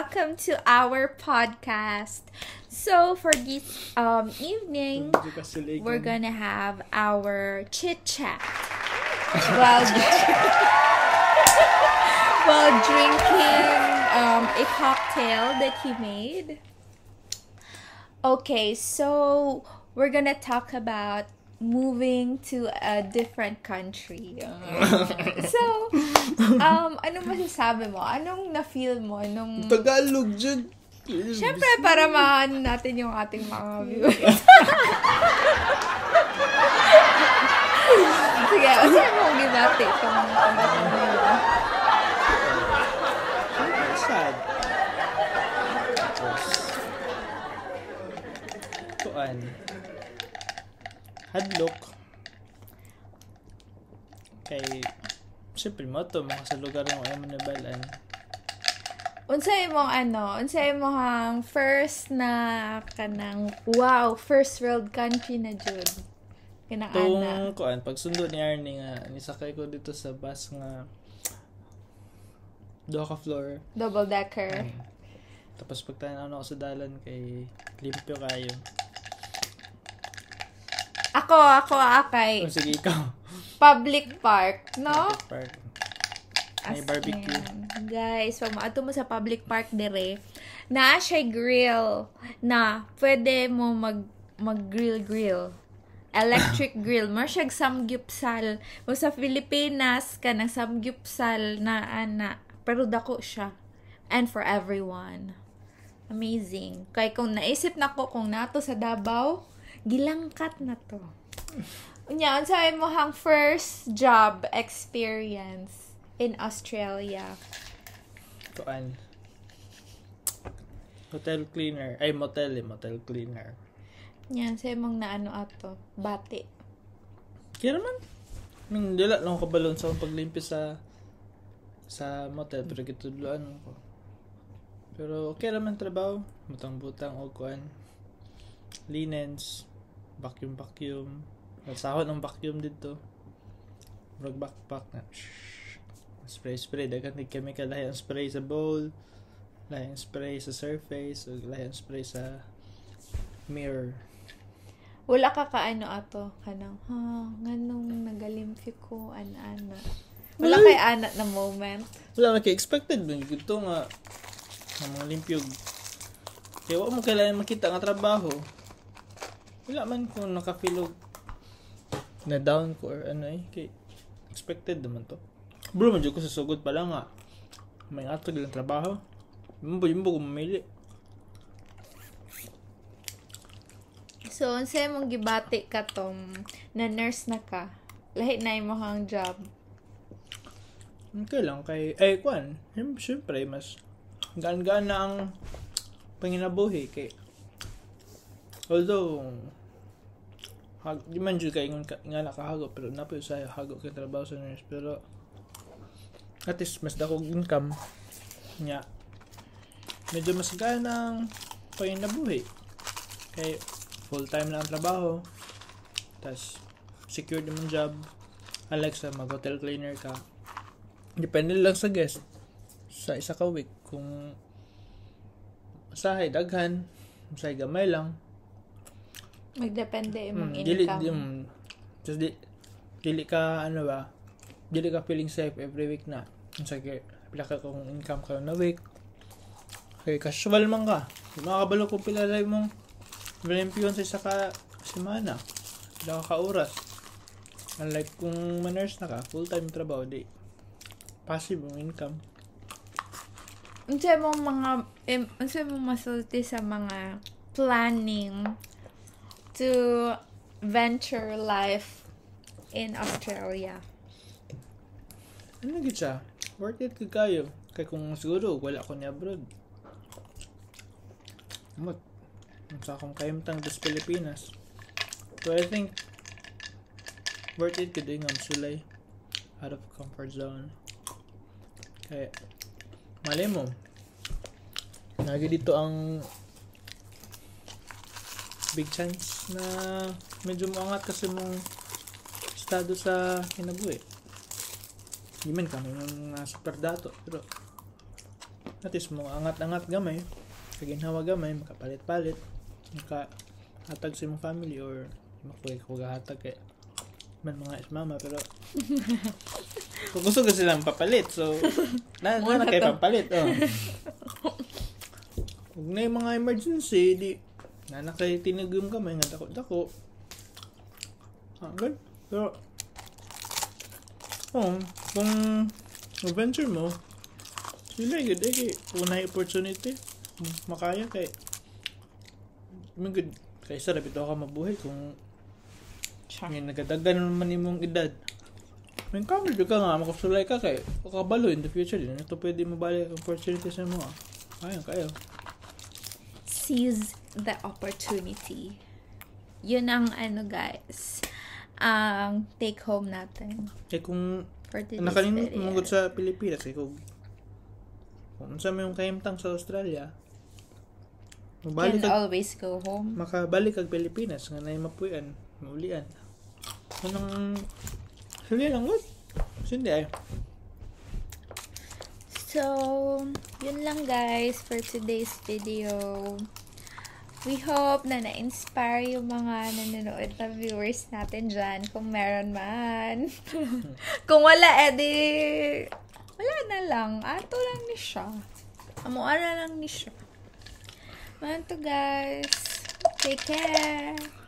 welcome to our podcast. So for this evening, we're gonna have our chit chat while while drinking a cocktail that he made. Okay, so we're gonna talk about moving to a different country. So, ano masasabi mo? Anong na-feel mo? Tagalog dyan. Siyempre, para maano natin yung ating mga viewers. Sige, saan mo gibati itong pagdating mo? Sad. Tuan. Hadlok. Kay, siyempre mo ito, mga sa lugar yung ayaw mo nabalaan. Unsay mo hang first na kanang, wow, first world country na jud. Kanang ana. Kuan, pag sundo ni Arnie nga, nisakay ko dito sa bus nga, duha ka floor. Double decker. Tapos pagtanaw na ako sa dalan kay limpyo kayo. Ako akay. Sige, ikaw. Public park, no? Public park. May barbecue. Guys, pag maato mo sa public park dire, naa siya grill na pwede mo mag-grill. Electric grill. Mo siya samgyupsal. Mo sa Pilipinas ka ng samgyupsal na ana. Pero dako siya. And for everyone. Amazing. Kaya kung naisip na ko kung nato sa Davao, gilangkat na to. Unya, unsay mo hang first job experience in Australia? Kuan. Hotel cleaner. Ay, motel cleaner. Yan, sa mong naano ato. Bati. Kaya naman. Dila lang ko balon sa paglimpi sa motel. Pero kitudloan ko. Pero okay naman trabaho. Butang-butang o kuan. Linens. Vacuum. Nasahod ng vacuum dito. Murag backpack na. Spray. Dagan ni chemical. Lahi ang spray sa bowl. Lahi ang spray sa surface. O lahi ang spray sa mirror. Wala ka kaano ato. Kanang, nganong nagalimpi ko, ana. Wala kay ana na moment. Wala na expected. Ito nga. Ang mga limpyog. Kaya wala mo kailangan makita nga trabaho. Wala man kung nakafeel na down ko or ano kay expected naman to. Bro, medyo ko sa sugod pa lang nga. May atog lang trabaho. Yung ko mamili. So, unsay mong gibati ka tong na nurse na ka? Lahi na mo hang job. Okay lang kay kuan. Siyempre mas gaan-gaan na ang panginabuhi kay although di man dyan kayo nga nakahago pero napoy sa hago kay trabaho sa nurse pero at least mas dakog income nya medyo mas ganang panginabuhi kay full time lang ang trabaho tas secure naman job unlike sa mag hotel cleaner ka depende lang sa guest sa isa ka week kung masahay daghan masahay gamay lang magdepende imong income. Just dili ka dili ka feeling safe every week na. Sige, pila ka kung income ka na week. Okay, casual man ka. Makakabalo kung pila live mong volunteer sa isa ka semana. Pila ka oras. Unlike kung manurse na ka, full-time trabaho di. Passive ang income. Unsay mong masulti sa mga planning to venture life in Australia? Ano gid siya? Worth it kayo. Kaya kung siguro wala ko ni abroad. Sa akong kayamtang sa Pilipinas. So I think worth it kada nga sulay out of comfort zone. Kaya malay mo nagi dito ang big chance na medyo maangat kasi mong estado sa kinabuhi. Hindi man kami ng super dato pero at least mo angat-angat gamay, kaginhawa gamay, makapalit-palit, makahatag sa imong family or makuha ko gahatag kay man mga is mama pero kung gusto ko silang papalit so na kay papalit kung na yung mga emergency di na kay tinagum kamay nga dako good pero kung adventure mo sila good kay unay opportunity makaya kay good kay sarap ito ka mabuhay kung may nagadagan naman imong edad. May kamil ka nga, makasulay ka kay kakabalo in the future din. Ito pwede mabalik ang opportunity sa mo. Ayun kayo. Seize the opportunity. Yun ang guys, ang take home natin. Eh kung for today's nakalimot video. mo sa Pilipinas, kung saan mo yung kayimtang sa Australia, Can always go home. makabalik kag Pilipinas nga na mapuyan, maulian. Anong hindi lang what? Hindi ay. So, yun lang guys for today's video. We hope na na-inspire yung mga nanonood na viewers natin dyan. Kung meron man. Kung wala, edi wala na lang. Ato lang ni siya. Amuara lang ni siya. Man to guys. Take care.